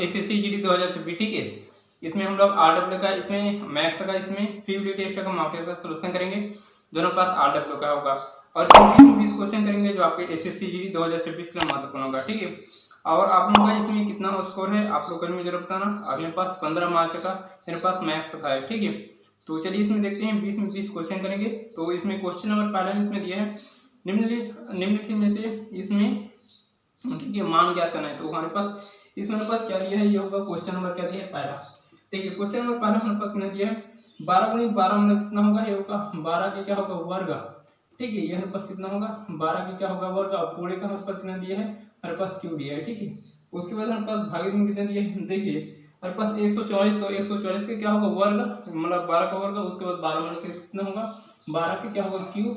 SSC GD 2026, ठीक है। इसमें हम लोग आरडब्ल्यू का, इसमें मैथ्स का, इसमें प्रीलिमिनरी टेस्ट का मॉक टेस्ट का सॉल्यूशन करेंगे। दोनों पास आरडब्ल्यू का होगा और इसमें 20 क्वेश्चन करेंगे जो आपके एसएससी जीडी 2026 के लिए महत्वपूर्ण होगा, ठीक है। और आप लोगों का इसमें कितना स्कोर है आप लोग कमेंट में जरूर बताना। अब मेरे पास 15 मार्च का मेरे पास मैथ्स का है, ठीक है। तो चलिए इसमें देखते हैं 20 में 20 क्वेश्चन करेंगे। तो इसमें क्वेश्चन नंबर पहला इसमें दिया है निम्नलिखित में से इसमें, ठीक है, मान ज्ञात करना है। तो हमारे पास इसमें मेरे पास क्या दिया है, ये होगा क्वेश्चन नंबर क्या दिया है पहला। देखिए क्वेश्चन नंबर पहला हमारे पास मैंने दिया है 12 गुणित 12 मतलब कितना होगा, ये होगा 12 के क्या होगा वर्ग, ठीक है। ये हमारे पास कितना होगा 12 के क्या होगा वर्ग, और पूरे का हमारे पास कितना दिया है, हमारे पास क्यों दिया है, ठीक है। उसके बाद हमारे पास भागित में कितना दिया है, देखिए हमारे पास 144, तो 144 के क्या होगा वर्ग मतलब 12 का वर्ग, उसके बाद 12 मतलब कितना होगा 12 के क्या होगा क्यू,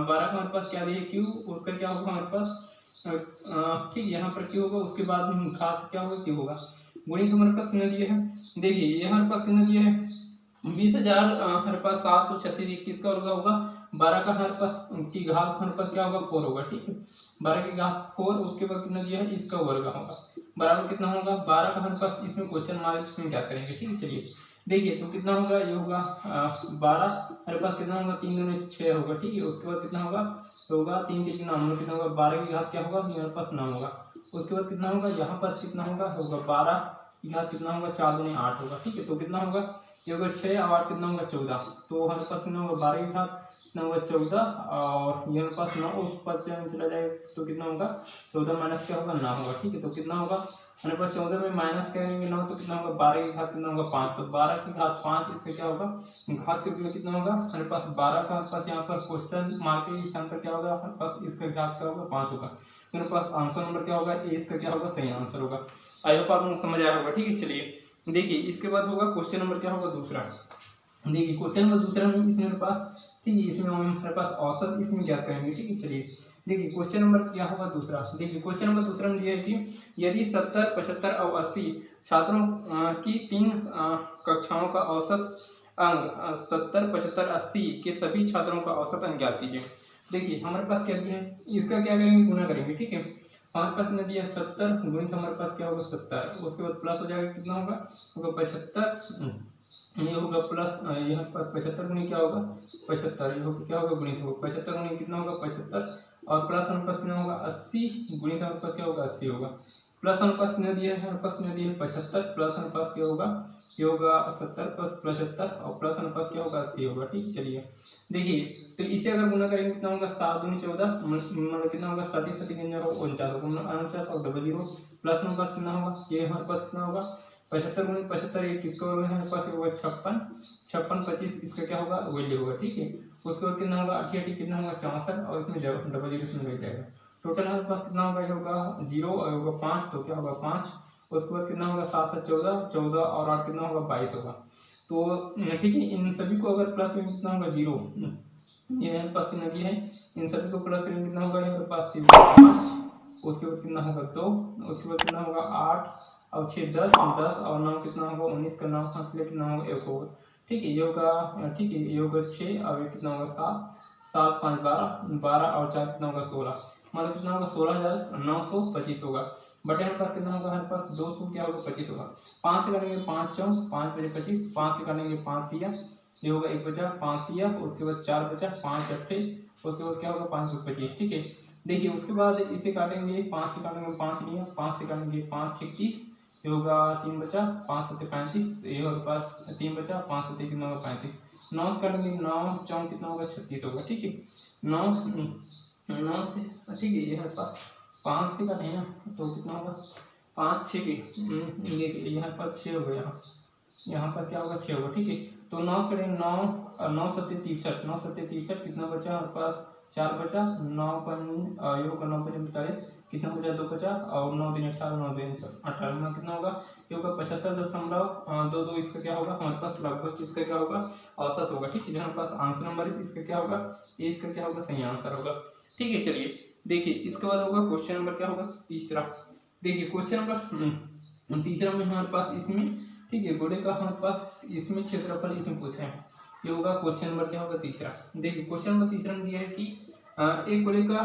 12 का हमारे पास क्या दिया है क्यू, उसका क्या होगा हमारे पास ठीक है, यहाँ पर क्यू होगा, उसके बाद घात क्या होगा क्यू होगा, गुणित हमारे पास कितना दिया है, देखिए ये हमारे पास कितना दिया है 20,000 हमारे पास 736 का वर्ग होगा, 12 का हमारे पास की घात हमारे पास क्या होगा 4 होगा, ठीक है। 12 की घात 4, उसके बाद कितना दिया है इसका वर्ग होगा, बराबर कितना होगा 12 का हमारे पास, इसमें क्वेश्चन मार्क इसमें क्या करेंगे, ठीक है। चलिए देखिए तो कितना होगा, ये होगा 12 हमारे पास कितना होगा 3 दूनी 6 होगा, ठीक है। उसके बाद कितना होगा 3 3 9 कितना होगा 12 की घात क्या होगा मेरे पास 9 होगा। उसके बाद कितना होगा यहाँ पर कितना होगा 12 की घात कितना होगा 4 दूनी 8 होगा, ठीक है। तो कितना होगा ये होगा 6 और 8 कितना होगा 14, तो हमारे पास कितना होगा 12 की घात कितना होगा 14, और ये हमारे पास 9 उस पर चला जाएगा तो कितना होगा 14 माइनस क्या होगा 9 होगा, ठीक है। तो कितना होगा हमारे पास 14 में माइनस करेंगे 9 तो कितना होगा 12 की घात कितना होगा 5, तो 12 की घात 5 इसका क्या होगा घात के रूप में कितना होगा हमारे पास 12 का, हमारे पास यहाँ पर क्वेश्चन मार्क के स्थान पर क्या होगा हमारे पास इसका घात क्या होगा 5 होगा, तो मेरे पास आंसर नंबर क्या होगा ए, इसका क्या होगा सही आंसर होगा। आई होप आप लोगों को समझ आया होगा, ठीक है। चलिए देखिए इसके बाद होगा क्वेश्चन नंबर क्या होगा दूसरा। देखिए क्वेश्चन नंबर दूसरा में इसमें मेरे पास, ठीक है, इसमें हमारे पास औसत इसमें ज्ञात करेंगे, ठीक है। चलिए देखिए क्वेश्चन नंबर क्या होगा दूसरा। देखिए क्वेश्चन नंबर दूसरा में दिया है कि यदि 70, 75 और 80 छात्रों की 3 कक्षाओं का औसत अंक 70, 75, 80 के सभी छात्रों का औसत अंक ज्ञात कीजिए। देखिए हमारे पास क्या दिया है, इसका क्या करेंगे गुना करेंगे, ठीक है। हमारे पास दिया 70 गुणित हमारे पास क्या होगा 70, उसके बाद प्लस हो जाएगा कितना होगा 75, ये होगा प्लस यहाँ पर 75 गुणित क्या होगा 75, ये होगा क्या होगा गुणित होगा 75 गुणित कितना होगा 75, और प्लस हमारे पास कितना होगा 80 गुणित हमारे पास क्या होगा 80 होगा, प्लस हमारे पास कितना दिया है हमारे पास कितना दिया है 75, प्लस हमारे पास क्या होगा ये होगा 70 प्लस 75 और प्लस हमारे पास क्या होगा 80 होगा, ठीक। चलिए देखिए तो इसे अगर गुना करेंगे कितना होगा 7 दूनी 14 मतलब कितना होगा 7 7 49 और 00 प्लस हमारे पास कितना होगा ये हमारे पास कितना होगा 75 गुणित 75 ये किसका होगा हमारे पास होगा 56, 56 25 इसका क्या होगा वैल्यू होगा, ठीक है। उसके बाद कितना होगा 88 कितना होगा 64 और इसमें डबल जीरो इसमें लग जाएगा, टोटल हमारे पास कितना होगा ये होगा 0 और होगा 5, तो क्या होगा 5, उसके बाद कितना होगा 7 7 14 14 और 8 कितना होगा 22 होगा। तो ठीक है इन सभी को अगर प्लस करेंगे कितना होगा 0, ये हमारे पास कितना दिया है इन सभी को प्लस करेंगे कितना होगा हमारे पास 5, उसके बाद कितना होगा 2, उसके बाद कितना होगा 8 और 6 10 10 और 9 कितना होगा 19 का 9 फासले कितना होगा 1 होगा, ठीक है। ये होगा ठीक है ये होगा 6 और ये कितना होगा 7 7 5 12 12 और 4 कितना होगा 16, मतलब कितना होगा 16,925 होगा, बटे हमारे पास कितना होगा हमारे पास 200 क्या होगा 25 होगा। 5 से काटेंगे 5 चौक 5 बजे 25, 5 से काटेंगे 5 दिया ये होगा 1 बचा 5 दिया, उसके बाद 4 बचा 5 अट्ठे, उसके बाद क्या होगा 525, ठीक है। देखिए उसके बाद इसे काटेंगे 5 से काटेंगे 5 लिया 5 से काटेंगे 5 31 ये होगा 3 बचा 5 7 35, ये होगा पास 3 बचा 5 7 कितना होगा 35, 9 से काटेंगे 9 चौक कितना होगा 36 होगा, ठीक है। 9 से ठीक है ये हमारे पास 5 से काटे ना तो कितना होगा 5 6 ये यहाँ पर 6 हो गया, यहाँ पर क्या होगा 6 होगा, ठीक है। तो 9 करेंगे 9 और 9 7 63 9 7 63 कितना बचा हमारे पास 4 बचा 9 ये होगा 9 5 45 कितना बचा 2 बचा और 9 दिन 18 9 दिन 18 में कितना होगा ये होगा 75.22 इसका क्या होगा हमारे पास लगभग इसका क्या होगा औसत होगा, ठीक है। जो हमारे पास आंसर नंबर है इसका क्या होगा ये इसका क्या होगा सही आंसर होगा, ठीक है। चलिए देखिए इसके बाद होगा क्वेश्चन नंबर क्या होगा तीसरा। देखिए क्वेश्चन नंबर तीसरा में हमारे पास इसमें ठीक है गोले का हमारे पास इसमें क्षेत्रफल इसमें पूछा है, ये होगा क्वेश्चन नंबर क्या होगा तीसरा। देखिए क्वेश्चन नंबर तीसरा में दिया है कि एक गोले का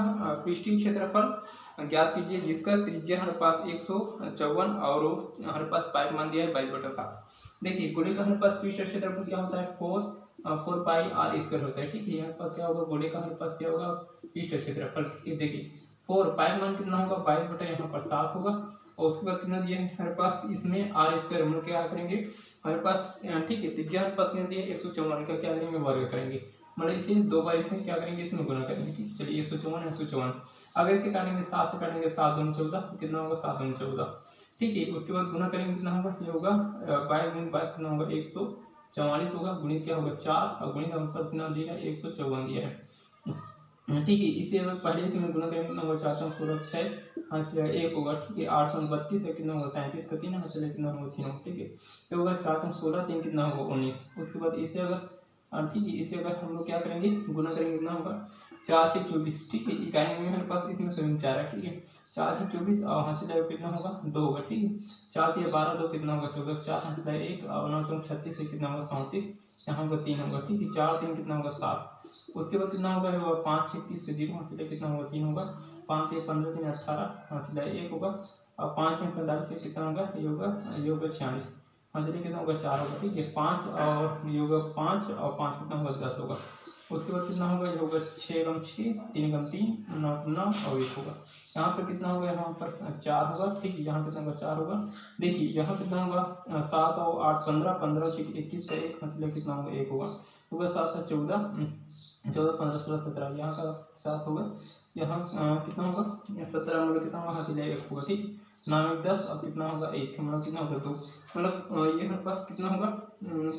पृष्ठीय क्षेत्रफल ज्ञात कीजिए जिसका त्रिज्या हमारे पास 154 और हमारे पास पाइप मान दिया है 22/7। देखिए गोले का हमारे पास पृष्ठ क्षेत्रफल क्या होता है 4 पाई आर स्क्वायर होता है। ठीक है, हमारे पास क्या होगा गोले का हमारे पास क्या होगा पृष्ठ क्षेत्रफल। देखिए 4 पाइप मान कितना होगा 22/7 होगा और उसके बाद कितना दिया है हमारे पास इसमें आर स्क्वायर हम लोग क्या करेंगे हमारे पास ठीक है त्रिज्या हमारे पास कितना दिया है 154 का क्या करेंगे वर्ग करेंगे, मतलब इसे 2 बार इसे क्या करेंगे इसमें गुना करेंगे। ठीक, चलिए 154 अगर इसे काटेंगे 7 से काटेंगे 7 दूनी 14 कितना होगा 7 दूनी 14। ठीक है, उसके बाद गुना करेंगे कितना होगा ये होगा 22 कितना होगा 144 होगा गुणित क्या होगा 4 और गुणित हमारे पास कितना दिया है 154 दिया है। ठीक है, इसे अगर पहले इसमें गुना करेंगे कितना होगा 4 4 16 6 हाँ इसलिए 1 होगा। ठीक है, 8 32 है कितना होगा 33 का 3 है चलिए कितना होगा 3 होगा। ठीक है, ये होगा 4 16 3 कितना होगा 19। उसके बाद इसे अगर ठीक है इसे अगर हम लोग क्या करेंगे गुना करेंगे कितना होगा 4 से 24। ठीक है, इकाई में हमारे पास इसमें स्वयं 4 है। ठीक है, 4 से 24 और हाँ से कितना होगा 2 होगा। ठीक है, 4 3 12 2 कितना होगा 14 4 हाँ से 1 और 9 4 36 से कितना होगा 37 यहाँ होगा 3 होगा। ठीक है, 4 3 कितना होगा 7। उसके बाद कितना होगा 5 6 30 के 0 हाँ से कितना होगा 3 होगा 5 3 15 3 18 हाँ से 1 होगा और 5 में 45 से कितना होगा ये होगा 46 हाँ चलिए कितना होगा 4 होगा। ठीक है, 5 और ये होगा 5 और 5 कितना होगा 10 होगा। उसके बाद कितना होगा ये होगा 6 गम 6 3 गम 3 9 9 और 1 होगा। यहाँ पर कितना होगा यहाँ पर 4 होगा। ठीक है, यहाँ कितना होगा 4 होगा। देखिए यहाँ कितना होगा 7 और 8 15 15 6 21 का 1 हाँ चलिए कितना होगा 1 होगा 7 7 14 14 15 16 17 यहाँ का 7 होगा। यहाँ कितना होगा 17 मतलब कितना होगा हाँ चलिए 1 होगा। ठीक, 9 1 10 और कितना होगा 1 मतलब कितना होगा 2 मतलब ये हमारे पास कितना होगा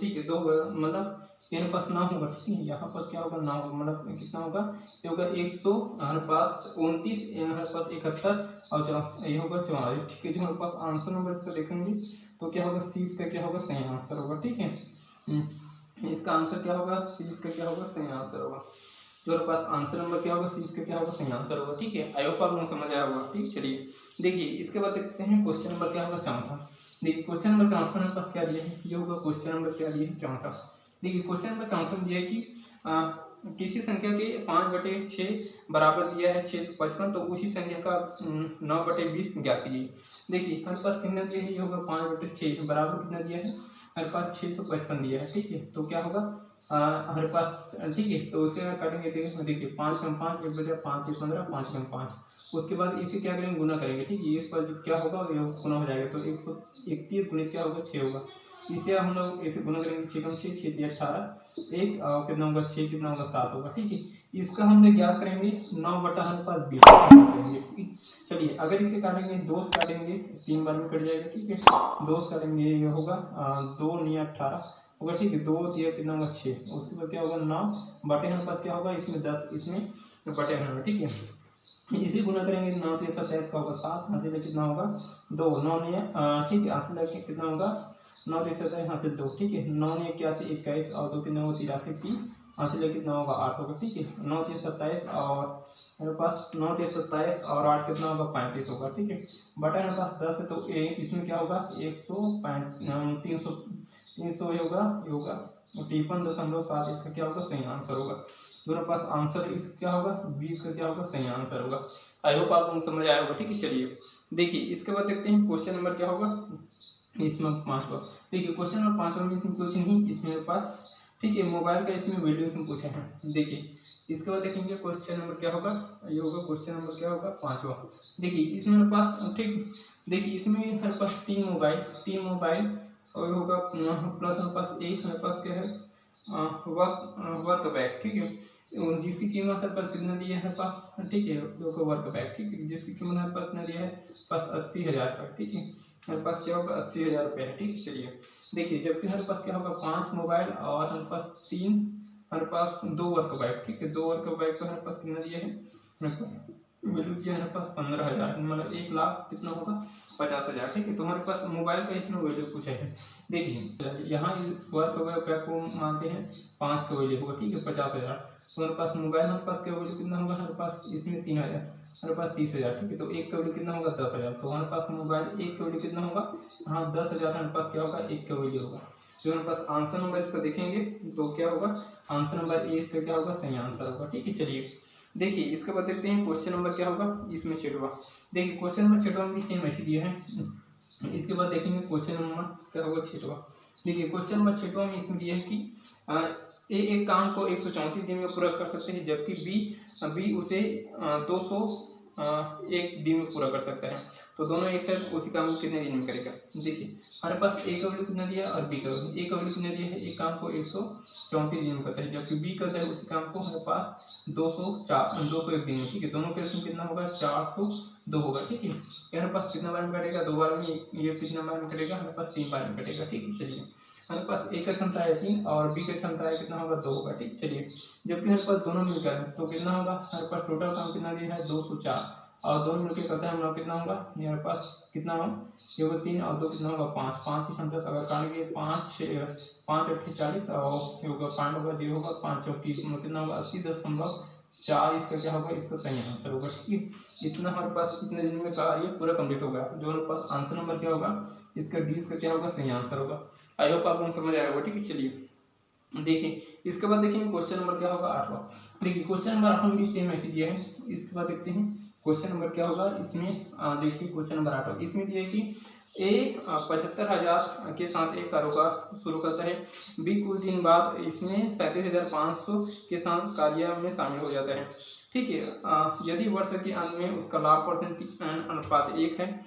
ठीक है 2 मतलब ये हमारे पास 9 होगा। ठीक है, यहाँ पास क्या होगा 9 होगा मतलब कितना होगा ये होगा 100 हमारे पास 29 हमारे पास 71 और ये होगा 44। ठीक है, जो हमारे पास आंसर नंबर इसका देखेंगे तो क्या होगा सी इसका क्या होगा सही आंसर होगा। ठीक है, इसका आंसर क्या होगा सी इसका क्या होगा सही आंसर होगा। जो हमारे पास आंसर नंबर क्या होगा सी इसका क्या होगा सही आंसर होगा। ठीक है, आई होप आप लोगों को समझ आया होगा। ठीक, चलिए देखिए इसके बाद देखते हैं क्वेश्चन नंबर क्या होगा चौथा। देखिए क्वेश्चन नंबर चौथा मेरे पास क्या दिया है ये होगा क्वेश्चन नंबर क्या दिया है चौथा। देखिए क्वेश्चन नंबर चौथा में दिया है कि किसी संख्या के 5/6 बराबर दिया है 655 तो उसी संख्या का 9/20 ज्ञात कीजिए। देखिए हमारे पास कितना दिया है ये होगा 5/6 बराबर कितना दिया है हमारे पास 655 दिया है। ठीक है, तो क्या होगा हमारे पास ठीक है तो उसके अगर काटेंगे देखिए 5 कम 5 1 बचा 5 से 15 5 कम 5 उसके बाद इसे क्या करेंगे गुना करेंगे। ठीक है, इस पर जो क्या होगा ये गुना हो जाएगा तो 131 गुणित क्या होगा 6 होगा। इसे हम लोग इसे गुना करेंगे 6 कम 6 6 18 1 और कितना होगा 6 कितना होगा 7 होगा। ठीक है, इसका हम लोग क्या करेंगे 9 बटा हमारे पास 20 करेंगे। ठीक है, चलिए अगर इसे काटेंगे 2 से काटेंगे 3 बार में कट जाएगा। ठीक है, 2 से काटेंगे ये होगा 2 9 18 होगा। ठीक है, 2 दिया कितना होगा 6 उसके बाद क्या होगा 9 बटे हमारे पास क्या होगा इसमें 10 इसमें बटे हमारे। ठीक है, इसी गुना करेंगे 9 3 27 का होगा 7 हासिल कितना होगा 2 9 ने ठीक है हासिल कितना होगा 9 3 27 हासिल 2। ठीक है, 9 ने 81 21 और 2 कितना होगा 83 3 हासिल कितना होगा 8 होगा। ठीक है, 9 3 27 और मेरे पास 9 3 27 और 8 कितना होगा 35 होगा। ठीक है, बटा मेरे पास 10 है तो इसमें क्या होगा 300 होगा 53.7 इसका क्या होगा सही आंसर होगा। मेरे पास आंसर इस क्या होगा 20 का क्या होगा सही आंसर होगा। आई होप आप लोगों को समझ आया होगा। ठीक है, चलिए देखिए इसके बाद देखते हैं क्वेश्चन नंबर क्या होगा इसमें 5वां। देखिए क्वेश्चन नंबर 5वां में इसमें कुछ नहीं इसमें मेरे पास ठीक है मोबाइल का इसमें वैल्यू इसमें पूछा है। देखिए इसके बाद देखेंगे क्वेश्चन नंबर क्या होगा ये होगा क्वेश्चन नंबर क्या होगा 5वां। देखिए इसमें मेरे पास ठीक देखिए इसमें मेरे पास 3 मोबाइल और होगा प्लस मेरे पास एक मेरे पास क्या है वर्क बैग। ठीक है, जिसकी कीमत हमारे पास कितना दिया है पास ठीक है वर्क बैग। ठीक है, जिसकी कीमत हमारे पास कितना दिया है पास 80,000 का। ठीक है, हमारे पास क्या होगा 80,000 रुपये है। ठीक है, चलिए देखिए जबकि हमारे पास क्या होगा 5 मोबाइल और हमारे पास 3 हमारे पास 2 वर्क बैग। ठीक है, 2 वर्क बैग का हमारे पास कितना दिया है हमारे पास वैल्यू दिया है हमारे पास 15,000 मतलब 1 लाख कितना होगा 50,000। ठीक है, तो हमारे पास मोबाइल का इसमें वैल्यू पूछा है। देखिए यहाँ वर्क बैग को मानते हैं 5 का वैल्यू होगा। ठीक है, 50,000 तो हमारे पास मोबाइल हमारे पास का वैल्यू कितना होगा हमारे पास इसमें 3,000 हमारे पास 30,000। ठीक है, तो एक का वैल्यू कितना होगा 10,000 तो हमारे पास मोबाइल एक का वैल्यू कितना होगा हाँ 10,000 हमारे पास क्या होगा एक का वैल्यू होगा। जो हमारे पास आंसर नंबर इसका देखेंगे तो क्या होगा आंसर नंबर ए इसका क्या होगा सही आंसर होगा। ठीक है, चलिए देखिए इसके बाद देखते हैं क्वेश्चन नंबर क्या होगा इसमें छठवां। देखिए क्वेश्चन नंबर छठवां में भी सेम ऐसे दिया है। इसके बाद देखेंगे क्वेश्चन नंबर क्या होगा छठवां। देखिए क्वेश्चन नंबर छठवां में इसमें दिया है कि ए एक काम को 134 दिन में पूरा कर सकते हैं, जबकि बी उसे 201 दिन में पूरा कर सकता है। तो दोनों एक साथ उसी काम को कितने दिन में करेगा। देखिए हमारे पास ए का वैल्यू कितना दिया है और बी का वैल्यू। ए का वैल्यू कितना दिया है, एक काम को 134 दिन में करता है, जबकि बी करता है उसी काम को हमारे पास 201 दिन में। ठीक है, दोनों के इसमें कितना होगा 402 होगा। ठीक है, हमारे पास कितना बार में कटेगा, 2 बार में। ये कितना बार में कटेगा, हमारे पास 3 बार में कटेगा। ठीक है, चलिए हमारे पास ए का क्षमता है 3 और बी का क्षमता है कितना होगा 2 होगा। ठीक, चलिए जबकि हमारे पास दोनों मिलकर तो कितना होगा, हमारे पास टोटल काम कितना दिया है 204 और दोनों मिलकर करता है हमारा कितना होगा, हमारे पास कितना होगा, ये होगा 3 और 2 कितना होगा 5। 5 की क्षमता से अगर काटेंगे 5 8 40 और होगा 5 होगा 0 होगा 5 चौकी कितना होगा 80.4। इसका क्या होगा, इसका सही आंसर होगा। ठीक है, इतना हमारे पास कितने दिन में कार्य पूरा कंप्लीट होगा। जो हमारे पास आंसर नंबर क्या होगा, इसका डी इसका क्या होगा, सही आंसर होगा। आई होप आपको समझ आया होगा। ठीक है, चलिए देखिए इसके बाद देखेंगे क्वेश्चन नंबर क्या होगा 8वां। देखिए क्वेश्चन नंबर 8 में भी सेम ऐसे दिया है। इसके बाद देखते हैं क्वेश्चन नंबर क्या होगा इसमें। देखिए क्वेश्चन नंबर 8 इसमें दिया है कि ए 75,000 के साथ एक कारोबार शुरू करता है, बी कुछ दिन बाद इसमें 37,500 के साथ कार्य में शामिल हो जाता है। ठीक है, यदि वर्ष के अंत में उसका लाभ % अनुपात 1 है,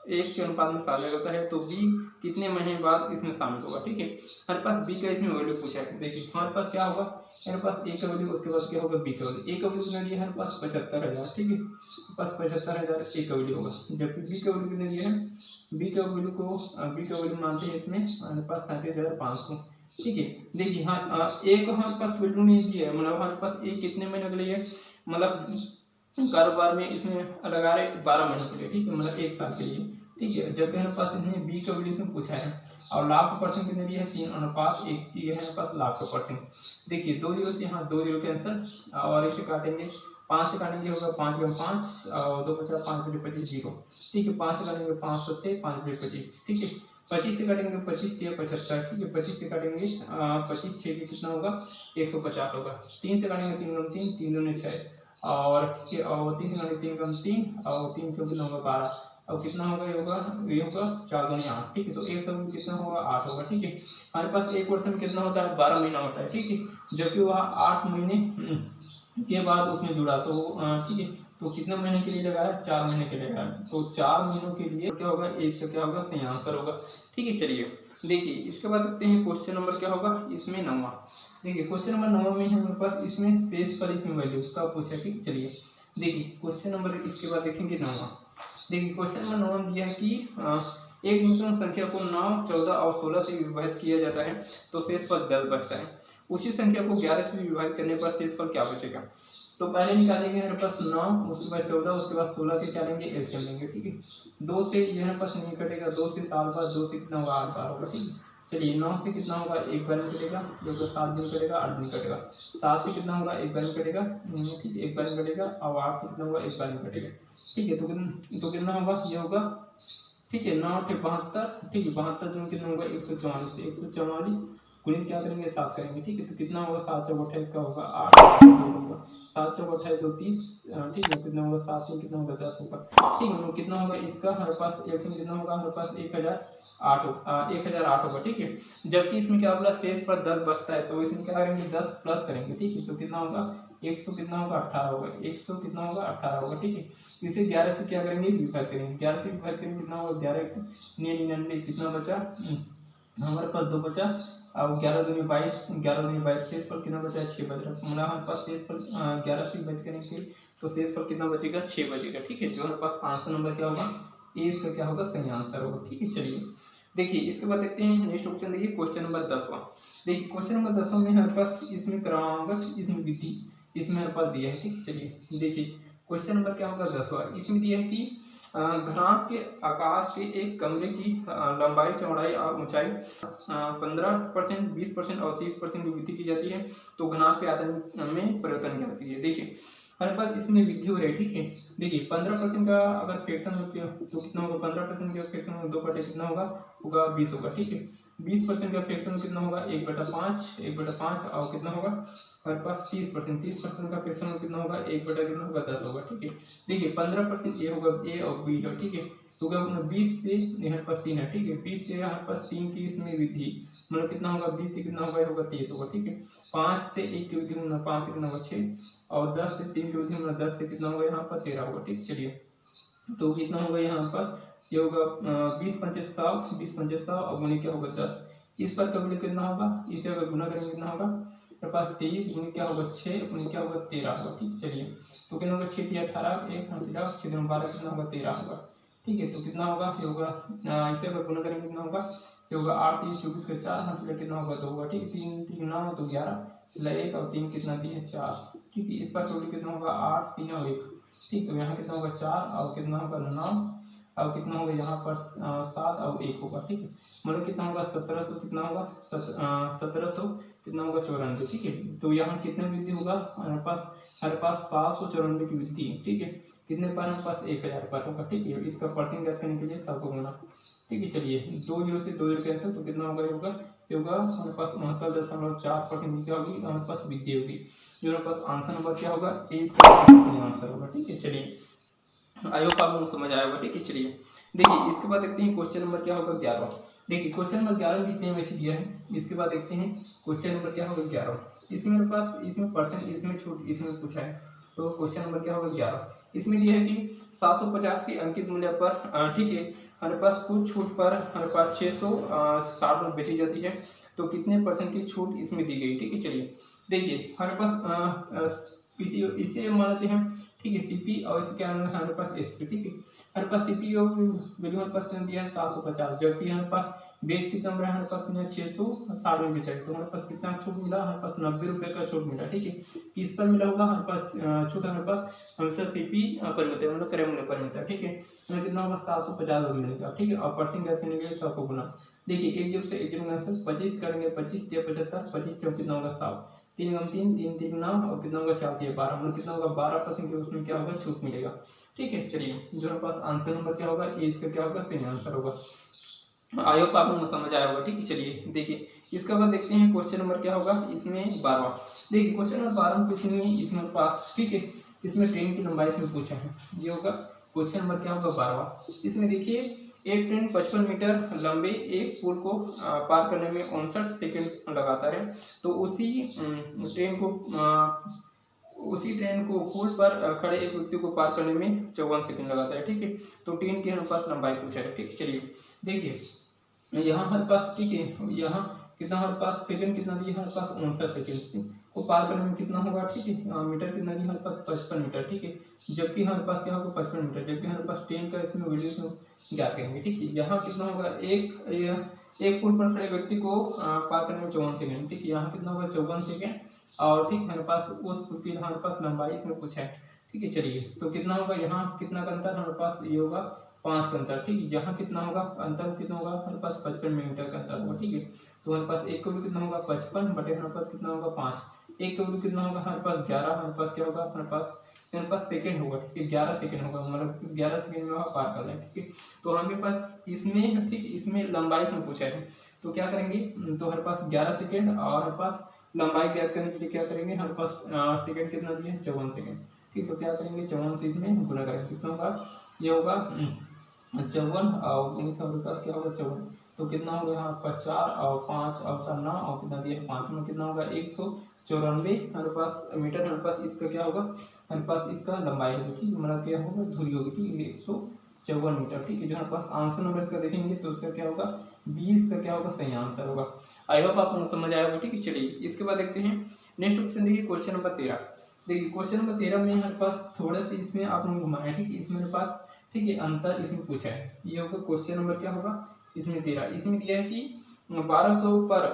1 के अनुपात में शामिल होता है, तो बी कितने महीने बाद इसमें शामिल होगा। ठीक है, हमारे पास बी का इसमें वैल्यू पूछा है। देखिए हमारे पास क्या होगा, हमारे पास ए का वैल्यू, उसके बाद क्या होगा बी का वैल्यू। ए का वैल्यू कितना दिया है हमारे पास 75,000। ठीक है, हमारे पास 75,000 ए का वैल्यू होगा, जबकि बी का वैल्यू कितना दिया है, बी का वैल्यू मानते हैं इसमें हमारे पास 37,500। ठीक है, देखिए हाँ ए को हमारे पास वैल्यू नहीं दिया है, मतलब हमारे पास ए कितने महीने के लिए, मतलब कारोबार में इसमें लगा रहे 12 महीने के लिए। ठीक है, मतलब 1 साल के लिए। ठीक है, जबकि हमारे पास इसने बी का वैल्यू इसमें पूछा है और लाभ का % कितने दिया है 3:1 दिया है हमारे पास लाभ का %। देखिए 2 0 से यहाँ 2 0 कैंसिल और इसे काटेंगे 5 से काटेंगे होगा 5 × 5 और 2 बचा 5 × 25 0। ठीक है, 5 से काटेंगे 5 7 5 × 25। ठीक है, 25 से काटेंगे 25 3 75। ठीक है, 25 से काटेंगे 25 6 कितना होगा 150 होगा। 3 से काटेंगे 3 × 3 3 2 6 और 3 से काटेंगे 3 × 3 और 3 से कितना होगा 12 और कितना होगा, ये होगा 4 2 8। ठीक है, तो एक सब कितना होगा 8 होगा। ठीक है, हमारे पास एक वर्ष में कितना होता है 12 महीना होता है। ठीक है, जबकि वह 8 महीने के बाद उसमें जुड़ा तो ठीक है, तो कितने महीने के लिए लगाया 4 महीने के लिए लगाया, तो 4 महीनों के लिए क्या होगा, इसका क्या होगा सही आंसर होगा। ठीक है, चलिए देखिए इसके बाद देखते हैं क्वेश्चन नंबर क्या होगा इसमें 9वां। देखिए क्वेश्चन नंबर 9वां में हमारे पास इसमें शेषफल इसमें वैल्यू का पूछा। ठीक, चलिए देखिए क्वेश्चन नंबर इसके बाद देखेंगे 9वां। देखिए क्वेश्चन नंबर 9 में दिया है कि एक विषम संख्या को 9 14 और 16 से विभाजित किया जाता है तो शेषफल 10 बचता है। उसी संख्या को 11 से विभाजित करने पर शेषफल क्या बचेगा। तो पहले निकालेंगे हमारे पास 9, उसके बाद 14, उसके बाद 16 के क्या लेंगे एलसीएम लेंगे। ठीक है, 2 से ये हमारे पास नहीं कटेगा, 2 से 7 बार, 2 से कितना होगा 8 बार होगा। ठीक है, चलिए 9 से कितना होगा 1 बार में कटेगा, 2 से 7 दिन कटेगा, 8 दिन कटेगा। 7 से कितना होगा 1 बार में कटेगा, ठीक है 1 बार में कटेगा और 8 से कितना होगा 1 बार में कटेगा। ठीक है, तो कितना होगा ये होगा, ठीक है 9 8 72। ठीक है, 72 जो कितना होगा 144, 144 गुणित क्या करेंगे 7 करेंगे। ठीक है, तो कितना होगा 7 चौक 28 का होगा 8 होगा, 7 चौक 28 2 30। ठीक है, कितना होगा 7 में कितना होगा 10 होगा। ठीक है, कितना होगा इसका हमारे पास एक में कितना होगा हमारे पास 1008 होगा। ठीक है, जबकि इसमें क्या होगा शेष पर 10 बचता है तो इसमें क्या करेंगे 10 प्लस करेंगे। ठीक है, तो कितना होगा 100 कितना होगा 18 होगा, 100 कितना होगा 18 होगा। ठीक है, इसे 11 से क्या करेंगे विभाजित करेंगे, 11 से विभाजित करेंगे कितना होगा 11 99 कितना बचा हमारे पास 2 बचा और 11 दूनी 22, 11 दूनी 22 शेष पर कितना बचा 6 बच रहा है। मतलब हमारे पास शेष पर 11 से विभाजित करेंगे तो शेष पर कितना बचेगा 6 बचेगा। ठीक है, जो हमारे पास आंसर नंबर क्या होगा ए इसका क्या होगा सही आंसर होगा। ठीक है, चलिए देखिए इसके बाद देखते हैं नेक्स्ट क्वेश्चन। देखिए क्वेश्चन नंबर 10वां। देखिए क्वेश्चन नंबर 10वां में हमारे पास इसमें क्रमांक इसमें विधि इसमें हमारे पास दिया है। ठीक, चलिए देखिए क्वेश्चन नंबर क्या होगा 10वां। इसमें दिया है कि घराट के आकार के एक कमरे की लंबाई चौड़ाई और ऊंचाई 15%, 20% और 30% की वृद्धि की जाती है तो घनाभ के आयतन में परिवर्तन क्या होती है। देखिए हमारे पास इसमें वृद्धि हो रही है। ठीक है, देखिए 15% का अगर फ्रैक्शन तो कितना होगा 15% का फ्रैक्शन 2 बटे कितना होगा 20 होगा। ठीक है, 20% का फ्रैक्शन कितना होगा 1/5, 1/5 और कितना होगा हमारे पास 30%, 30% का फ्रैक्शन कितना होगा 1 बटा कितना होगा 10 होगा। ठीक है, देखिए 15% ए होगा, ए और बी है। ठीक है, तो क्या 20 से हमारे पास 3 है। ठीक है, 20 से हमारे पास 3 की इसमें वृद्धि मतलब कितना होगा 20 से कितना होगा 23 होगा। ठीक है, 5 से 1 की वृद्धि मतलब 5 से कितना होगा 6 और 10 से 3 की वृद्धि मतलब 10 से कितना होगा यहाँ पर 13 होगा। ठीक, चलिए तो कितना होगा यहाँ पास ये होगा 20 पंचे 100, 20 पंचे 100 और गुणे क्या होगा 10। इस पर का गुणे कितना होगा, इसे अगर गुना करेंगे कितना होगा मेरे पास 23 गुणे क्या होगा 6 गुणे क्या होगा 13 होगा। ठीक, चलिए तो कितना होगा 6 3 18 1 5 6 12 कितना होगा 13 होगा। ठीक है, तो कितना होगा ये होगा इसे अगर गुना करेंगे कितना होगा ये होगा 8 3 24 का 4 हाथ से कितना होगा 2 होगा। ठीक, 3 3 9 तो 11 1 और 3 कितना दिए 4। ठीक है, इस पर टोटल कितना होगा 8 3 और 1। ठीक, तो यहाँ कितना होगा 4 और कितना होगा 9 और कितना होगा यहाँ पर 7 और 1 होगा। ठीक है, मतलब कितना होगा 1700 कितना होगा 1700 कितना होगा 94। ठीक है, तो यहाँ कितने वृद्धि होगा हमारे पास 794 की वृद्धि। ठीक है, कितने पर हमारे पास 1000 पर होगा। ठीक है, इसका परसेंट ज्ञात करने के लिए 100 को गुना। ठीक है, चलिए 2 0 से 2 0 कैंसिल तो कितना होगा ये होगा हमारे पास 69.4% क्या होगी हमारे पास वृद्धि होगी। जो हमारे पास आंसर नंबर क्या होगा ए इसका सही आंसर होगा। ठीक है, चलिए आई होप आप लोगों को समझ आया होगा। ठीक है, चलिए देखिए इसके बाद देखते हैं क्वेश्चन नंबर क्या होगा 11। देखिए क्वेश्चन नंबर 11 भी सेम ऐसे दिया है। इसके बाद देखते हैं क्वेश्चन नंबर क्या होगा 11। इसमें मेरे पास इसमें परसेंट इसमें छूट इसमें पूछा है। तो क्वेश्चन नंबर क्या होगा 11। इसमें दिया है कि 750 की अंकित मूल्य पर ठीक है हमारे पास कुछ छूट पर हमारे पास 660 में बेची जाती है। तो कितने परसेंट की छूट इसमें दी गई। ठीक है, चलिए देखिए हमारे पास इसे मानते हैं। ठीक है, सीपी और इसके हमारे पास एसपी। ठीक है, हमारे पास सीपी वैल्यू हमारे पास कितना दिया है 750, जबकि हमारे पास बेच कितना मिला हमारे पास 660 में बेचा है। तो हमारे पास कितना छूट मिला हमारे पास 90 रुपये का छूट मिला। ठीक है, किस पर मिला होगा हमारे पास छूट हमारे पास हमेशा सीपी पर मिलता है मतलब क्रय मूल्य पर मिलता है। ठीक है, तो कितना होगा 750 मिलेगा। ठीक है, और परसेंट ज्ञात करने के लिए 100 को गुना। देखिए 1 0 से 1 0 25 करेंगे 25 या 75 25 चौक कितना होगा 7 3 3 3 3 9 और कितना होगा 4 3 12 मतलब कितना होगा 12% के उसमें क्या होगा छूट मिलेगा। ठीक है, चलिए जो हमारे पास आंसर नंबर क्या होगा ए इसका क्या होगा सही आंसर होगा। आई होप आप लोगों को समझ आया होगा। ठीक है, चलिए देखिए इसके बाद देखते हैं क्वेश्चन नंबर क्या होगा इसमें 12। देखिए क्वेश्चन नंबर 12 में कुछ नहीं है इसमें पास। ठीक है, इसमें ट्रेन की लंबाई इसमें पूछा है। ये होगा क्वेश्चन नंबर क्या होगा 12। इसमें देखिए एक ट्रेन 55 मीटर लंबे एक पुल को पार करने में 59 सेकंड लगाता है। तो उसी ट्रेन को पुल पर खड़े एक व्यक्ति को पार करने में 54 सेकंड लगाता है। ठीक है, तो ट्रेन की हमारे पास लंबाई पूछा है। ठीक है, चलिए देखिए यहाँ हमारे पास ठीक है यहाँ कितना हमारे पास सेकंड कितना दिया हमारे पास 59 सेकंड को पार करने में कितना होगा। ठीक है, मीटर कितना दिया हमारे पास 55 मीटर। ठीक है, जबकि हमारे पास क्या होगा 55 मीटर, जबकि हमारे पास ट्रेन का इसमें वीडियो ज्ञात करेंगे। ठीक है, यहाँ कितना होगा एक पुल पर खड़े व्यक्ति को पार करने में 54 सेकंड। ठीक है, यहाँ कितना होगा 54 सेकंड और ठीक हमारे पास उस पुल की हमारे पास लंबाई इसमें पूछा है। ठीक है, चलिए तो कितना होगा यहाँ कितना का अंतर हमारे पास ये होगा 5 का अंतर। ठीक है, यहाँ कितना होगा अंतर कितना होगा हमारे पास 55 मीटर का अंतर होगा। ठीक है, तो हमारे पास एक का वैल्यू कितना होगा 55 बटे हमारे पास कितना होगा 5। एक का वैल्यू कितना होगा हमारे पास 11 हमारे पास क्या होगा हमारे पास सेकंड होगा। ठीक है, 11 सेकंड होगा मतलब 11 सेकंड में वहाँ पार करना है। ठीक है, तो हमें पास इसमें ठीक इसमें लंबाई इसमें पूछा है। तो क्या करेंगे तो हमारे पास 11 सेकंड और हमारे पास लंबाई ज्ञात करने के लिए क्या करेंगे हमारे पास सेकंड कितना दिया है 54 सेकंड। ठीक, तो क्या करेंगे 54 से इसमें गुना करेंगे कितना होगा ये होगा 54 और हमारे पास क्या होगा 54। तो कितना होगा यहाँ पर 4 और 5 और 4 9 और कितना दिया 5 में कितना होगा 194 हमारे पास मीटर। हमारे पास इसका क्या होगा हमारे पास इसका लंबाई होगी। ठीक, हमारा क्या होगा धुरी होगी। ठीक है, 154 मीटर। ठीक है, जो हमारे पास आंसर नंबर इसका देखेंगे तो उसका क्या होगा 20 का क्या होगा सही आंसर होगा। आई होप आप लोगों को समझ आया होगा। ठीक है, चलिए इसके बाद देखते हैं नेक्स्ट क्वेश्चन। देखिए क्वेश्चन नंबर 13। देखिए क्वेश्चन नंबर 13 में हमारे पास थोड़ा सा इसमें आप लोग घुमाए। ठीक है, इसमें मेरे पास ठीक है अंतर इसमें पूछा है। ये होगा क्वेश्चन नंबर क्या होगा इसमें 13। इसमें दिया है कि 1200 पर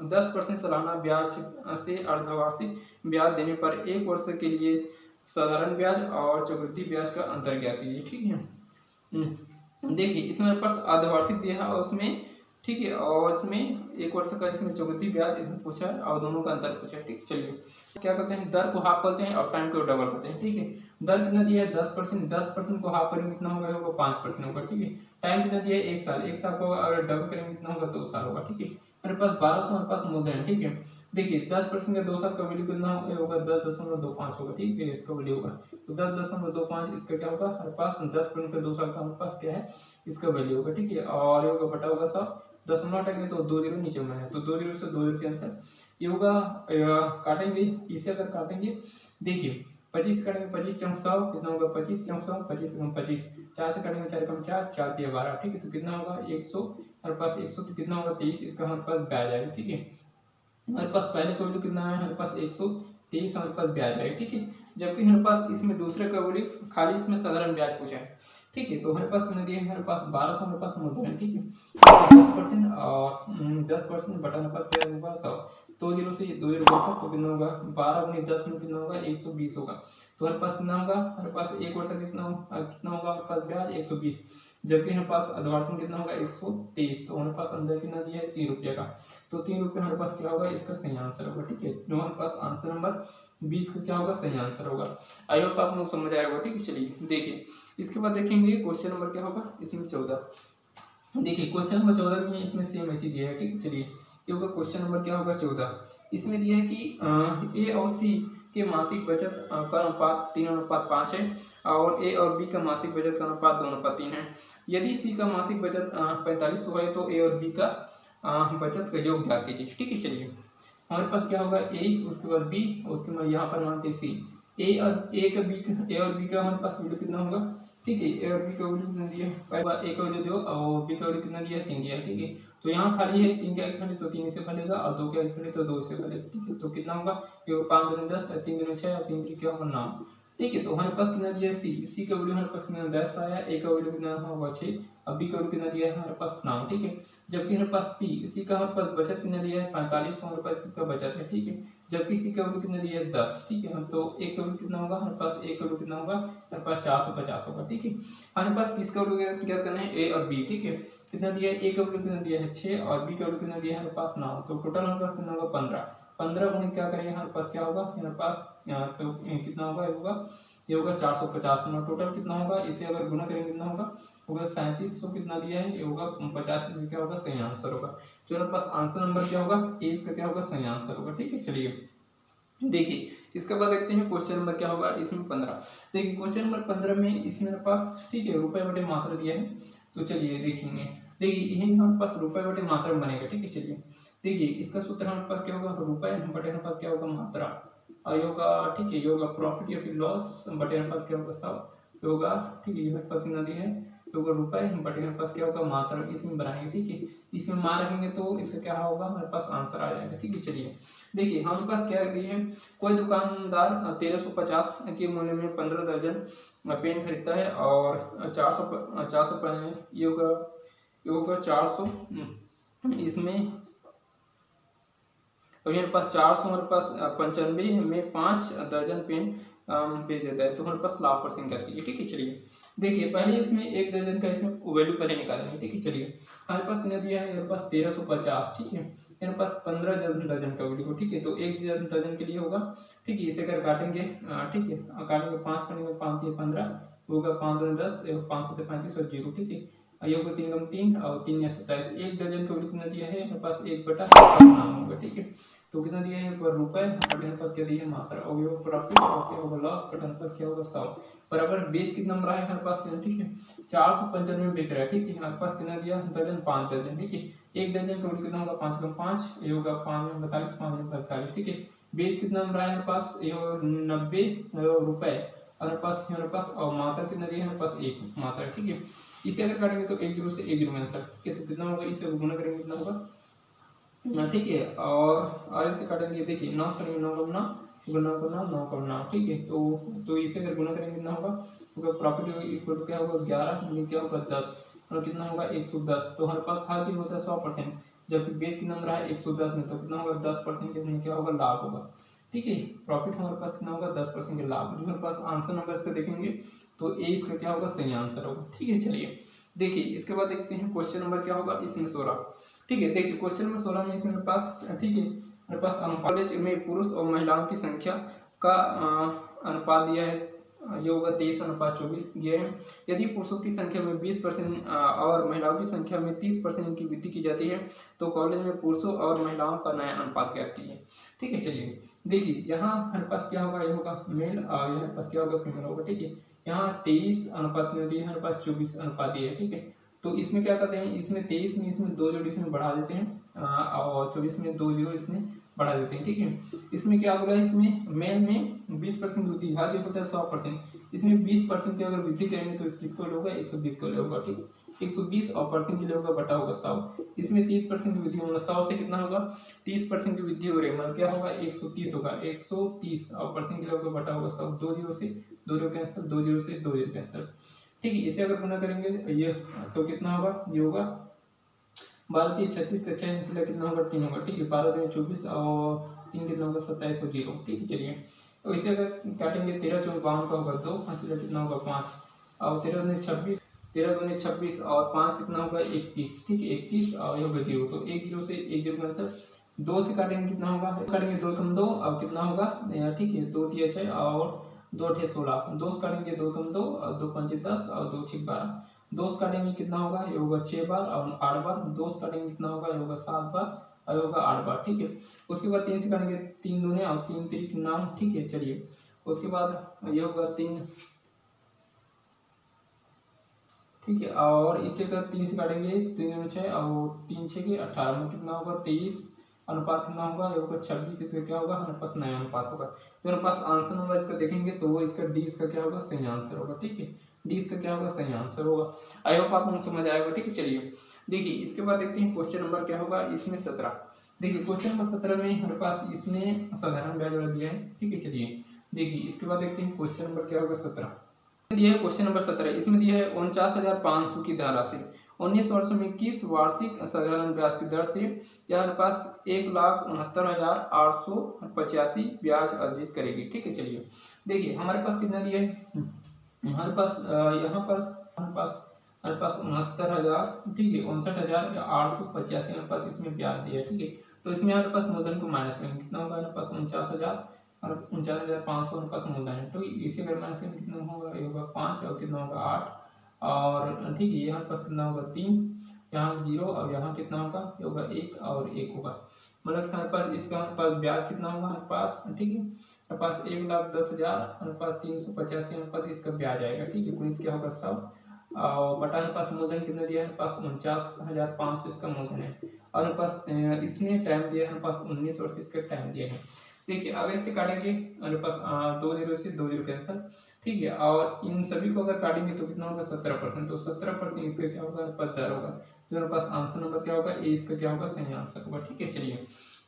10% सालाना ब्याज से अर्धवार्षिक ब्याज देने पर 1 वर्ष के लिए साधारण ब्याज और चक्रवृद्धि ब्याज का अंतर ज्ञात कीजिए। ठीक है, देखिए इसमें मेरे पास अर्धवार्षिक दिया है और उसमें ठीक है। और इसमें 1 वर्ष का इसमें चक्रवृद्धि ब्याज इसमें पूछा है और दोनों का अंतर पूछा है। ठीक है, चलिए क्या करते हैं, दर को हाफ करते हैं और टाइम को डबल करते हैं। ठीक है, दर कितना दिया है 10%, 10% को हाफ करेंगे कितना होगा, 5% होगा। ठीक है, टाइम कितना दिया है 1 साल, 1 साल को अगर डबल करेंगे कितना होगा, 2 साल होगा। ठीक है, मेरे पास 1200 मेरे पास मूलधन है। ठीक है, देखिए 10% का 2 साल का वैल्यू कितना होगा, 10.25 होगा। ठीक है, इसका वैल्यू होगा तो 10.25, इसका क्या होगा हमारे पास 10% का 2 साल का हमारे पास क्या है, इसका वैल्यू होगा। ठीक है, और ये होगा बटा होगा 100, 10 में हटाएंगे तो 2 जीरो नीचे में है, तो 2 जीरो से 2 जीरो कैंसिल, ये होगा काटेंगे, इसे अगर काटेंगे देखिए 25 काटेंगे, 25 चौक 100 कितना होगा, 25 चौक 100, 25 25, 4 से काटेंगे 4 कम 4, 4 दिया 12। ठीक है, तो कितना होगा 100, हमारे पास 100 तो कितना होगा 23, इसका हमारे पास ब्याज आएगा। ठीक है, हमारे पास पहले का वैल्यू कितना है, हमारे पास 123 हमारे पास ब्याज आएगा। ठीक है, जबकि हमारे पास इसमें दूसरे का वैल्यू खाली इसमें साधारण ब्याज पूछा है। ठीक है, तो हमारे पास कितना दिया है, हमारे पास 1200 हमारे पास मूलधन है। ठीक है, 10% और 10% बटा हमारे पास क्या होगा 100, 2 जीरो से 2 जीरो बचा तो कितना होगा 12 गुनी 10 में कितना होगा 120 होगा। तो हमारे पास कितना होगा, हमारे पास 1 वर्ष कितना होगा हमारे पास ब्याज 120, जबकि हमारे पास अधवार्षण कितना होगा 123, तो हमारे पास अंदर कितना दिया है 3 रुपये का, तो 3 रुपये हमारे पास क्या होगा, इसका सही आंसर होगा। ठीक है, जो हमारे पास आंसर नंबर 20 का क्या होगा, सही आंसर होगा। आई होप आप लोग समझ आया होगा। ठीक है, चलिए देखिए इसके बाद देखेंगे क्वेश्चन नंबर क्या होगा, इसमें 14। देखिए क्वेश्चन नंबर 14 में इसमें सेम ऐसी दिया है। ठीक है, चलिए ये होगा क्वेश्चन नंबर क्या होगा 14, इसमें दिया है कि ए और सी के मासिक बचत का अनुपात 3:5 है और ए और बी का मासिक बचत का अनुपात 2:3 है। यदि सी का मासिक बचत 4500 है तो ए और बी का बचत का योग ज्ञात कीजिए। ठीक है, चलिए हमारे पास क्या होगा ए, उसके बाद बी, उसके बाद यहाँ पर मानते सी, ए और बी का हमारे पास वैल्यू कितना होगा। ठीक है, ए और बी का वैल्यू कितना दिया है, ए का वैल्यू दो और बी का वैल्यू कितना दिया है 3 दिया है। ठीक है, तो यहाँ खाली है 3 का एक खाली तो 3 से फलेगा और 2 का एक खाली तो 2 से फलेगा। ठीक है, तो कितना होगा, 5 दूनी 10, 3 दूनी 6 और 3 क्या होगा 9। ठीक है, तो हमारे पास कितना दिया है सी का वैल्यू हमारे पास कितना 10 आया, ए का वैल्यू कितना होगा 6 और बी का वैल्यू कितना दिया है हमारे पास 9। ठीक है, जबकि हमारे पास सी का हमारे पास बचत कितना दिया है 45, हमारे पास इसका बचत है। ठीक है, जबकि सी का वैल्यू कितना दिया है 10। ठीक है, हम तो एक का वैल्यू कितना होगा, हमारे पास एक का वैल्यू कितना होगा, हमारे पास 450 होगा। ठीक है, हमारे पास किसका वैल्यू क्या करना है, ए और बी। ठीक है, कितना दिया है, ए का वैल्यू कितना दिया है 6 और बी का वैल्यू कितना दिया है हमारे पास 9, तो टोटल हमारे पास कितना होगा 15। 15 गुणे क्या करेंगे, हमारे पास क्या होगा, हमारे पास तो कितना होगा, ये होगा 450 में, टोटल कितना होगा, इसे अगर गुना करेंगे कितना होगा 3700 कितना दिया है, ये होगा 50 में क्या होगा, सही आंसर होगा। तो हमारे पास आंसर नंबर क्या होगा, ए इसका क्या होगा, सही आंसर होगा। ठीक है, चलिए देखिए इसके बाद देखते हैं क्वेश्चन नंबर क्या होगा, इसमें 15। देखिए क्वेश्चन नंबर 15 में इसमें मेरे पास ठीक है रुपए बटे मात्रा दिया है, तो चलिए देखेंगे। देखिए यही हमारे पास रुपए बटे मात्रा बनेगा। ठीक है, चलिए देखिए इसका सूत्र हमारे पास क्या होगा, रुपए बटे हमारे पास क्या होगा मात्रा, और ये होगा ठीक है, ये होगा प्रॉफिट या फिर लॉस बटे हमारे पास क्या होगा सब होगा। ठीक है, ये हमारे पास कितना दिया है, तो रुपए बटे हमारे पास क्या होगा मात्रा, इसमें बनाएंगे। ठीक है, इसमें मान रखेंगे तो इसका क्या होगा, हमारे पास आंसर आ जाएगा। ठीक है, चलिए देखिए हमारे पास क्या है, कोई दुकानदार 1350 के मूल्य में 15 दर्जन पेन खरीदता है और 400 ये होगा 400, इसमें तो मेरे पास 400 हमारे पास 95 में 5 दर्जन पेन बेच देता है, तो हमारे पास लाभ परसेंट कर दीजिए। ठीक है, चलिए देखिए पहले इसमें 1 दर्जन का इसमें वैल्यू पहले निकालेंगे। ठीक है, चलिए हमारे पास कितना दिया है, मेरे पास 1350। ठीक है, मेरे पास 15 दर्जन का वैल्यू। ठीक है, तो 1 दर्जन के लिए होगा। ठीक है, इसे अगर काटेंगे ठीक है, काटेंगे 5 करेंगे 5 या 15 होगा, 5 दूनी 10, 5 7 35 और 0। ठीक है, ये होगा 3 कम 3 और 3 या 27। 1 दर्जन का वैल्यू कितना दिया है, मेरे पास 1 बटा होगा। ठीक है, तो कितना दिया है पर रुपए और मेरे पास क्या दिया है मात्रा, और ये प्रॉफिट और क्या होगा लॉस बटा मेरे पास क्या होगा 100 बराबर बेच कितना नंबर है हमारे पास। ठीक है, 495 में बेच रहा है। ठीक है, हमारे पास कितना दिया दर्जन 5 दर्जन। ठीक है, 1 दर्जन टोटल कितना होगा 5 कम 5, ये होगा 5 में 42, 5 में 47। ठीक है, बेच कितना नंबर है हमारे पास, ये 90 रुपए और हमारे पास और मात्रा कितना दिया है हमारे पास 1 मात्रा। ठीक है, इसे अगर काटेंगे तो 1 जीरो से 1 जीरो में आंसर। ठीक है, तो कितना होगा, इसे गुना करेंगे कितना होगा। ठीक है, और इसे काटेंगे देखिए 9 करेंगे 9 का 9 का 9। ठीक है, तो इसे अगर गुना करेंगे कितना होगा, प्रॉफिट इक्वल टू क्या होगा 11 गुना क्या होगा 10 और कितना होगा 110। तो हमारे पास हर चीज होता है 100%, जबकि बेच कितना नंबर है 110 में, तो कितना होगा 10% के क्या होगा लाभ होगा। ठीक है, प्रॉफिट हमारे पास कितना होगा 10% के लाभ। जो हमारे पास आंसर नंबर इसका देखेंगे तो ए इसका क्या होगा सही आंसर होगा। ठीक है, चलिए देखिए इसके बाद देखते हैं क्वेश्चन नंबर क्या होगा इसमें 16। ठीक है, देखिए क्वेश्चन नंबर 16 में इसमें मेरे पास, ठीक है, मेरे पास कॉलेज में पुरुष और महिलाओं की संख्या का अनुपात दिया है, ये होगा 23:24 दिया है। यदि पुरुषों की संख्या में 20% और महिलाओं की संख्या में 30% की वृद्धि की जाती है तो कॉलेज में पुरुषों और महिलाओं का नया अनुपात ज्ञात कीजिए। ठीक है, चलिए देखिए यहाँ हमारे पास क्या होगा, ये होगा मेल और यहाँ पास क्या होगा फीमेल होगा। ठीक है, यहाँ 23 अनुपात में दिया है, हमारे पास 24 अनुपात दिया है। ठीक है, तो इसमें क्या करते हैं, इसमें 23 में इसमें 2 जोड़ी इसमें बढ़ा देते हैं और 24 में 2 जीरो इसमें बढ़ा देते हैं। ठीक है, इसमें क्या होगा, इसमें मेल में 20% वृद्धि, हाँ जो होता है 100%, इसमें 20% की अगर वृद्धि करेंगे तो किसको ले होगा, 120 को ले होगा। ठीक है, 120 और परसेंट के लिए होगा बटा होगा 100, इसमें 30% की वृद्धि होगा, 100 से कितना होगा 30% की वृद्धि हो रही है, मतलब क्या होगा 130 होगा, 130 और परसेंट के लिए होगा बटा होगा 100, 2 जीरो से 2 जीरो कैंसिल, 2 जीरो से 2 जीरो कैंसिल। ठीक है, इसे अगर गुना करेंगे ये तो कितना होगा, ये होगा 12 3 36 का 6 निकला कितना होगा 3 होगा। ठीक है, 12 3 24 और 3 कितना होगा 27 और 0। ठीक है, चलिए तो इसे अगर काटेंगे 13 4 52 का होगा 2, 5 कितना होगा 5 और 13 2 26, 13 2 26 और 5 कितना होगा 31। ठीक है, 31 और ये होगा 0, तो 1 0 से 1 0 का आंसर 2 से काटेंगे कितना होगा, काटेंगे 2 कम 2 अब कितना होगा, ठीक है 2 3 6 और 2 8 16, 2 से काटेंगे 2 कम 2 और 2 5 10 और 2 6 12, 2 से काटेंगे कितना होगा, ये होगा 6 बार और 8 बार, 2 से काटेंगे कितना होगा, ये होगा 7 बार और ये होगा 8 बार। ठीक है, उसके बाद 3 से काटेंगे 3 दूने और 3 3 9। ठीक है, चलिए उसके बाद ये होगा 3, ठीक है, और इसे अगर 3 से काटेंगे 3 दूने 6 और 3 6 के 18 में कितना होगा 23, अनुपात कितना होगा, ये होगा 26, इसका क्या होगा हमारे पास नया अनुपात होगा। तो हमारे पास आंसर नंबर इसका देखेंगे तो वो इसका डी इसका क्या होगा सही आंसर होगा। ठीक है, डी इसका क्या होगा सही आंसर होगा। आई होप आप लोग समझ आएगा। ठीक है, चलिए देखिए इसके बाद देखते हैं क्वेश्चन नंबर क्या होगा इसमें 17। देखिए क्वेश्चन नंबर 17 में हमारे पास इसमें साधारण ब्याज वाला दिया है। ठीक है, चलिए देखिए इसके बाद देखते हैं क्वेश्चन नंबर क्या होगा 17 दिया है। क्वेश्चन नंबर 17 इसमें दिया है 49,500 की धनराशि 19 वर्षों में किस वार्षिक साधारण ब्याज की दर से हमारे पास 1,69,885 ब्याज अर्जित करेगी। ठीक है, चलिए देखिए हमारे पास कितना दिया है, हमारे पास यहाँ पर हमारे पास 69,000, ठीक है 59,885 हमारे पास इसमें ब्याज दिया है। ठीक है, तो इसमें हमारे पास मूलधन को माइनस करेंगे कितना होगा, हमारे पास 49,000 और 49,500 हमारे पास मूलधन है। तो इसे अगर माइनस करेंगे कितना होगा, ये होगा 5 और कितना होगा 8 और ठीक है यहाँ पास कितना होगा 3, यहाँ 0 और यहाँ कितना होगा, ये होगा 1 और 1 होगा, मतलब हमारे पास इसका हमारे पास ब्याज कितना होगा हमारे पास, ठीक है हमारे पास 1,10,000 हमारे पास 385 हमारे पास इसका ब्याज आएगा। ठीक है, गुणित क्या होगा सब और बटा हमारे पास मूलधन कितना दिया है, हमारे पास 49,500 इसका मूलधन है और हमारे पास इसमें टाइम दिया है हमारे पास 19 वर्ष इसका टाइम दिया है। देखिए अब इससे काटेंगे हमारे पास 2 जीरो से 2 जीरो कैंसिल। ठीक है, और इन सभी को अगर काटेंगे तो कितना होगा 17%, तो 17% इसका क्या होगा हमारे पास दर होगा, तो हमारे पास आंसर नंबर क्या होगा ए इसका क्या होगा सही आंसर होगा। ठीक है, चलिए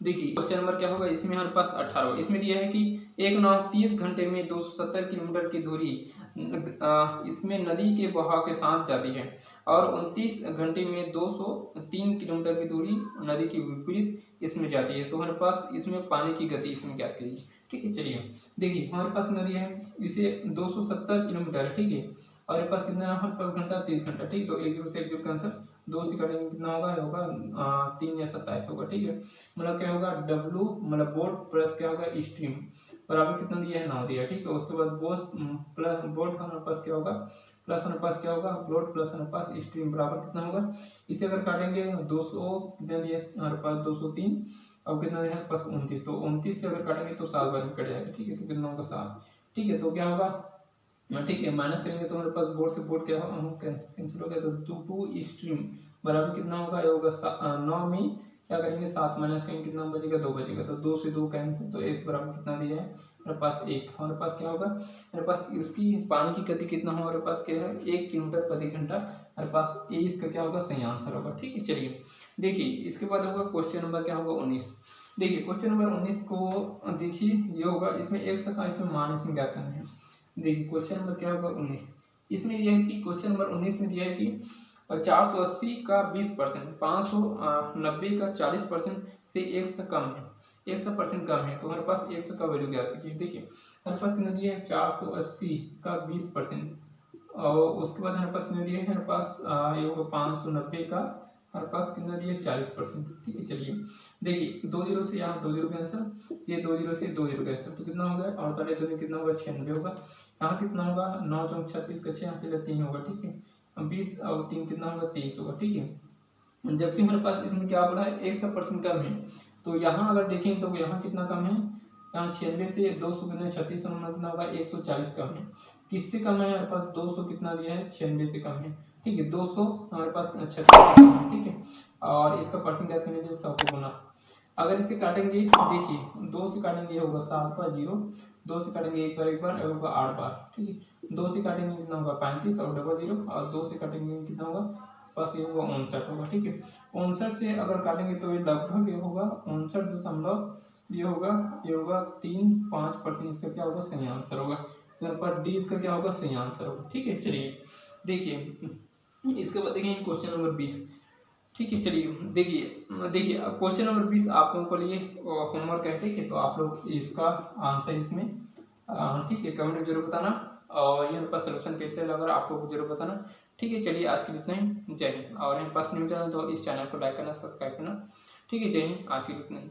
देखिए क्वेश्चन नंबर क्या होगा इसमें हमारे पास 18 इसमें दिया है कि एक नाव 30 घंटे में 270 किलोमीटर की दूरी इसमें नदी के बहाव के साथ जाती है और 29 घंटे में 203 किलोमीटर की दूरी नदी के विपरीत इसमें जाती है, तो हमारे पास इसमें पानी की गति इसमें क्या करिए। ठीक है, चलिए देखिए हमारे पास नदी है इसे 270 किलोमीटर है। ठीक है, और हमारे पास कितना है हमारे पास घंटा 30 घंटा। ठीक, तो 1 जीरो से 1 जीरो कैंसिल, 2 से काटेंगे कितना होगा, होगा 3 या 27 होगा। ठीक है, मतलब क्या होगा डब्लू मतलब बोट प्लस क्या होगा स्ट्रीम बराबर कितना दिया है 9 दिया। ठीक है, उसके बाद बोस प्लस बोट का हमारे पास क्या होगा प्लस हमारे पास क्या होगा बोट प्लस हमारे पास स्ट्रीम बराबर कितना होगा, इसे अगर काटेंगे 200 कितना दिया हमारे पास 203 अब कितना दिया है पास 29, तो 29 से अगर काटेंगे तो 7 बार में कट जाएगा। ठीक है, तो कितना होगा 7। ठीक है, तो क्या होगा ठीक है माइनस करेंगे तो हमारे पास बोर्ड से बोर्ड क्या कैंसिल हो गया, तो 2 स्ट्रीम बराबर कितना होगा, ये होगा 9 में क्या करेंगे 7 माइनस करेंगे कितना बचेगा 2 बचेगा, तो 2 से 2 कैंसिल, तो एस बराबर कितना दिया है हमारे पास 1। हमारे पास क्या होगा हमारे पास इसकी पानी की गति कितना हो हमारे पास क्या है 1 किलोमीटर प्रति घंटा, हमारे पास ए इसका क्या होगा सही आंसर होगा। ठीक है, चलिए देखिए इसके बाद होगा क्वेश्चन नंबर क्या होगा 19। देखिए क्वेश्चन नंबर 19 को देखिए ये होगा इसमें एक सका इसमें मान इसमें क्या करना है। देखिए क्वेश्चन नंबर क्या होगा 19 इसमें दिया है कि क्वेश्चन नंबर 19 में दिया है कि 480 का 20%, 590 का 40% से 100 कम है, 100% कम है, तो हमारे पास 100 का वैल्यू ज्ञात कीजिए। देखिए हमारे पास कितना दिया है 480 का 20%, और उसके बाद हमारे पास कितना दिया है, हमारे पास ये होगा 590 का, हमारे पास कितना दिया है 40%। ठीक है, चलिए देखिए 2 जीरो से यहाँ 2 जीरो कैंसिल, ये 2 जीरो से 2 जीरो कैंसिल, तो कितना हो गया 48 दूनी कितना होगा 96 होगा। यहाँ कितना होगा 9 चौक 36 का 6 यहाँ से 3 होगा। ठीक है, 20 और 3 कितना होगा 23 होगा। ठीक है, जबकि हमारे पास इसमें क्या बोला है 100% कम है, तो यहाँ अगर देखें तो यहाँ कितना कम है, यहाँ 96 से 200 कितना 36 कितना होगा 140 कम है। किससे कम है, हमारे पास 200 कितना दिया है 96 से कम है। ठीक है, 200 हमारे पास 36 से कम है। ठीक है, और इसका परसेंट कैसे करने के लिए 100 को गुना, अगर इसे काटेंगे देखिए 2 से काटेंगे होगा 7 बार 0, 2 से काटेंगे एक बार होगा 8 बार। ठीक है, 2 से काटेंगे कितना होगा 35 और डबल 0, और 2 से काटेंगे कितना होगा बस ये होगा 59 होगा। ठीक है, 59 से अगर काटेंगे तो ये लगभग ये होगा 59 ये होगा 3-5% इसका क्या होगा सही आंसर होगा। यहाँ पर डी इसका क्या होगा सही आंसर होगा। ठीक है, चलिए देखिए इसके बाद देखिए क्वेश्चन नंबर 20। ठीक है, चलिए देखिए क्वेश्चन नंबर 20 आप लोगों के लिए होमवर्क है। ठीक है, तो आप लोग इसका आंसर इसमें ठीक है कमेंट में जरूर बताना, और यहाँ पास सोल्यूशन कैसे लगा आप लोग जरूर बताना। ठीक है, चलिए आज के लिए इतना ही, जय हिंद। और यहाँ पास न्यू चैनल तो इस चैनल को लाइक करना, सब्सक्राइब करना। ठीक है, जय हिंद, आज के लिए इतना ही।